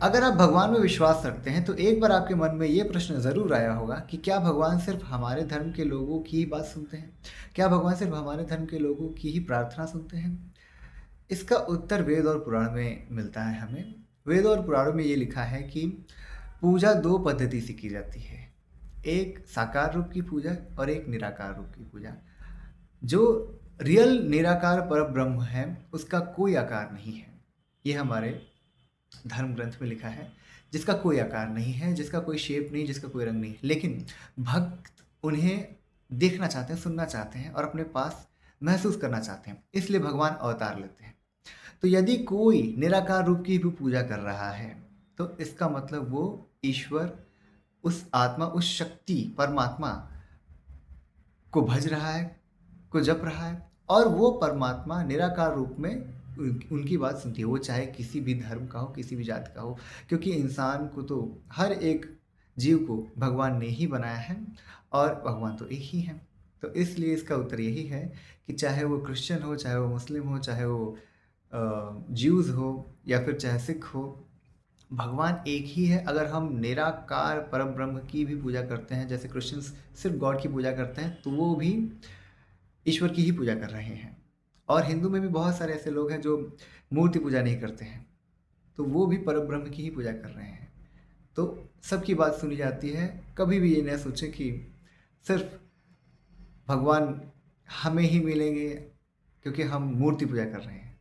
अगर आप भगवान में विश्वास रखते हैं तो एक बार आपके मन में ये प्रश्न ज़रूर आया होगा कि क्या भगवान सिर्फ हमारे धर्म के लोगों की ही बात सुनते हैं? क्या भगवान सिर्फ हमारे धर्म के लोगों की ही प्रार्थना सुनते हैं? इसका उत्तर वेद और पुराण में मिलता है हमें। वेद और पुराणों में ये लिखा है कि पूजा दो पद्धति से की जाती है। एक साकार रूप की पूजा और एक निराकार रूप की पूजा। जो रियल निराकार पर ब्रह्म है उसका कोई आकार नहीं है। ये हमारे धर्म ग्रंथ में लिखा है, जिसका कोई आकार नहीं है, जिसका कोई शेप नहीं, जिसका कोई रंग नहीं, लेकिन भक्त उन्हें देखना चाहते हैं, सुनना चाहते हैं और अपने पास महसूस करना चाहते हैं, इसलिए भगवान अवतार लेते हैं। तो यदि कोई निराकार रूप की भी पूजा कर रहा है तो इसका मतलब वो ईश्वर, उस आत्मा, उस शक्ति परमात्मा को भज रहा है, को जप रहा है, और वो परमात्मा निराकार रूप में उनकी बात सुनती है। वो चाहे किसी भी धर्म का हो, किसी भी जाति का हो, क्योंकि इंसान को तो, हर एक जीव को भगवान ने ही बनाया है और भगवान तो एक ही है। तो इसलिए इसका उत्तर यही है कि चाहे वो क्रिश्चियन हो, चाहे वो मुस्लिम हो, चाहे वो ज्यूज़ हो या फिर चाहे सिख हो, भगवान एक ही है। अगर हम निराकार परब्रह्म की भी पूजा करते हैं, जैसे क्रिश्चियंस सिर्फ गॉड की पूजा करते हैं, तो वो भी ईश्वर की ही पूजा कर रहे हैं। और हिंदू में भी बहुत सारे ऐसे लोग हैं जो मूर्ति पूजा नहीं करते हैं, तो वो भी परब्रह्म की ही पूजा कर रहे हैं। तो सबकी बात सुनी जाती है। कभी भी ये न सोचें कि सिर्फ भगवान हमें ही मिलेंगे क्योंकि हम मूर्ति पूजा कर रहे हैं।